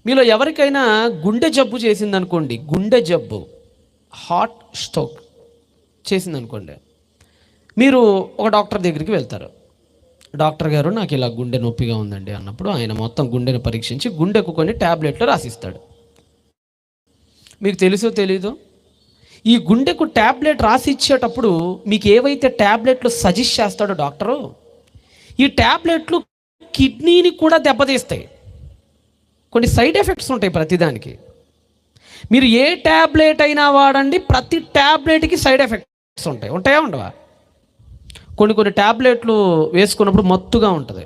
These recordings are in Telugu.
మీలో ఎవరికైనా గుండె జబ్బు చేసిందనుకోండి, గుండె జబ్బు, హార్ట్ స్ట్రోక్ చేసిందనుకోండి, మీరు ఒక డాక్టర్ దగ్గరికి వెళ్తారు. డాక్టర్ గారు నాకు ఇలా గుండె నొప్పిగా ఉందండి అన్నప్పుడు ఆయన మొత్తం గుండెను పరీక్షించి గుండెకు కొన్ని ట్యాబ్లెట్లు రాసిస్తాడు. మీకు తెలుసో తెలీదో, ఈ గుండెకు ట్యాబ్లెట్ రాసి ఇచ్చేటప్పుడు మీకు ఏవైతే ట్యాబ్లెట్లు సజెస్ట్ చేస్తాడో డాక్టరు, ఈ ట్యాబ్లెట్లు కిడ్నీని కూడా దెబ్బతీస్తాయి. కొన్ని సైడ్ ఎఫెక్ట్స్ ఉంటాయి ప్రతిదానికి. మీరు ఏ ట్యాబ్లెట్ అయినా వాడండి, ప్రతి ట్యాబ్లెట్కి సైడ్ ఎఫెక్ట్స్ ఉంటాయా ఉండవా? కొన్ని ట్యాబ్లెట్లు వేసుకున్నప్పుడు మత్తుగా ఉంటుంది,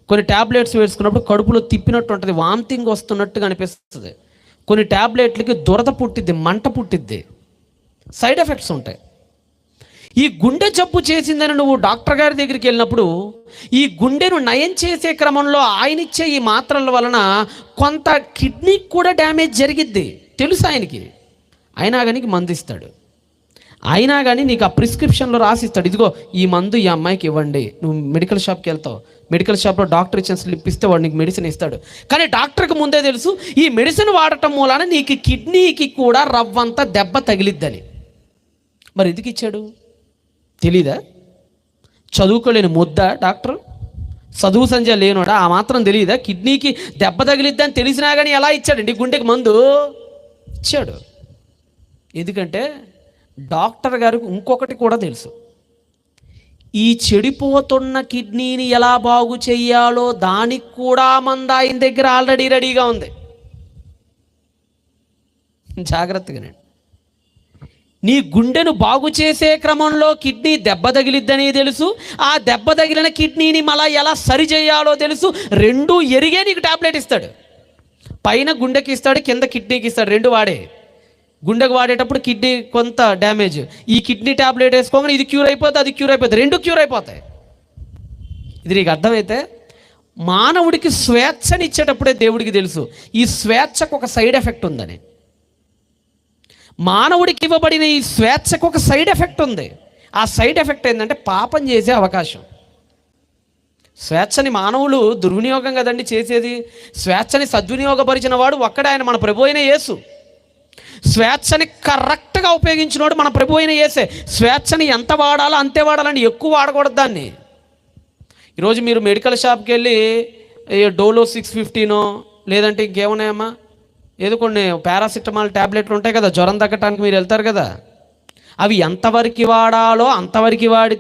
కొన్ని ట్యాబ్లెట్స్ వేసుకున్నప్పుడు కడుపులో తిప్పినట్టు ఉంటుంది, వామిటింగ్ వస్తున్నట్టుగా అనిపిస్తుంది, కొన్ని ట్యాబ్లెట్లకి దురద పుట్టిద్ది, మంట పుట్టిద్ది, సైడ్ ఎఫెక్ట్స్ ఉంటాయి. ఈ గుండె జబ్బు చేసిందని నువ్వు డాక్టర్ గారి దగ్గరికి వెళ్ళినప్పుడు ఈ గుండెను నయం చేసే క్రమంలో ఆయన ఇచ్చే ఈ మాత్రల వలన కొంత కిడ్నీకి కూడా డ్యామేజ్ జరిగిద్ది తెలుసు ఆయనకి. అయినా కానీ మందు ఇస్తాడు, అయినా కానీ నీకు ఆ ప్రిస్క్రిప్షన్లో రాసిస్తాడు, ఇదిగో ఈ మందు ఈ అమ్మాయికి ఇవ్వండి. నువ్వు మెడికల్ షాప్కి వెళ్తావు, మెడికల్ షాప్లో డాక్టర్ ఇచ్చిన స్లిప్ ఇస్తే వాడు నీకు మెడిసిన్ ఇస్తాడు. కానీ డాక్టర్కి ముందే తెలుసు ఈ మెడిసిన్ వాడటం మూలాన నీకు కిడ్నీకి కూడా రవ్వంత దెబ్బ తగిలిద్దని. మరి ఎందుకు ఇచ్చాడు తెలీదా? చదువుకోలేని ముద్ద డాక్టర్, చదువు సంధ్య లేనోడా? ఆ మాత్రం తెలియదా? కిడ్నీకి దెబ్బ తగిలిద్దని తెలిసినా కానీ ఎలా ఇచ్చాడండి గుండెకి మందు? ఇచ్చాడు. ఎందుకంటే డాక్టర్ గారికి ఇంకొకటి కూడా తెలుసు, ఈ చెడిపోతున్న కిడ్నీని ఎలా బాగు చెయ్యాలో దానికి కూడా మందు ఆయన దగ్గర ఆల్రెడీ రెడీగా ఉంది. జాగ్రత్తగానే, నీ గుండెను బాగు చేసే క్రమంలో కిడ్నీ దెబ్బ తగిలిద్దని తెలుసు, ఆ దెబ్బ తగిలిన కిడ్నీని మళ్ళా ఎలా సరి చేయాలో తెలుసు. రెండు ఎరిగే నీకు టాబ్లెట్ ఇస్తాడు. పైన గుండెకి ఇస్తాడు, కింద కిడ్నీకి ఇస్తాడు, రెండు వాడే. గుండెకు వాడేటప్పుడు కిడ్నీ కొంత డ్యామేజ్, ఈ కిడ్నీ టాబ్లెట్ వేసుకోగానే ఇది క్యూర్ అయిపోతుంది, అది క్యూర్ అయిపోతుంది, రెండు క్యూర్ అయిపోతాయి. ఇది నీకు అర్థమైతే మానవుడికి స్వేచ్ఛని ఇచ్చేటప్పుడే దేవుడికి తెలుసు ఈ స్వేచ్ఛకు ఒక సైడ్ ఎఫెక్ట్ ఉందని. మానవుడికి ఇవ్వబడిన ఈ స్వేచ్ఛకు ఒక సైడ్ ఎఫెక్ట్ ఉంది. ఆ సైడ్ ఎఫెక్ట్ ఏంటంటే పాపం చేసే అవకాశం. స్వేచ్ఛని మానవులు దుర్వినియోగం కదండి చేసేది. స్వేచ్ఛని సద్వినియోగపరిచిన వాడు ఒక్కడే, ఆయన మన ప్రభు అయిన యేసు. స్వేచ్ఛని కరెక్ట్గా ఉపయోగించినవాడు మన ప్రభు అయిన యేసే. స్వేచ్ఛని ఎంత వాడాలో అంతే వాడాలని, ఎక్కువ వాడకూడదు దాన్ని. ఈరోజు మీరు మెడికల్ షాప్కి వెళ్ళి డోలో 650నో లేదంటే ఇంకేమున్నాయమ్మా, ఏదో కొన్ని పారాసిటమాల్ ట్యాబ్లెట్లు ఉంటాయి కదా, జ్వరం తగ్గటానికి మీరు వెళ్తారు కదా, అవి ఎంతవరకు వాడాలో అంతవరకు వాడితే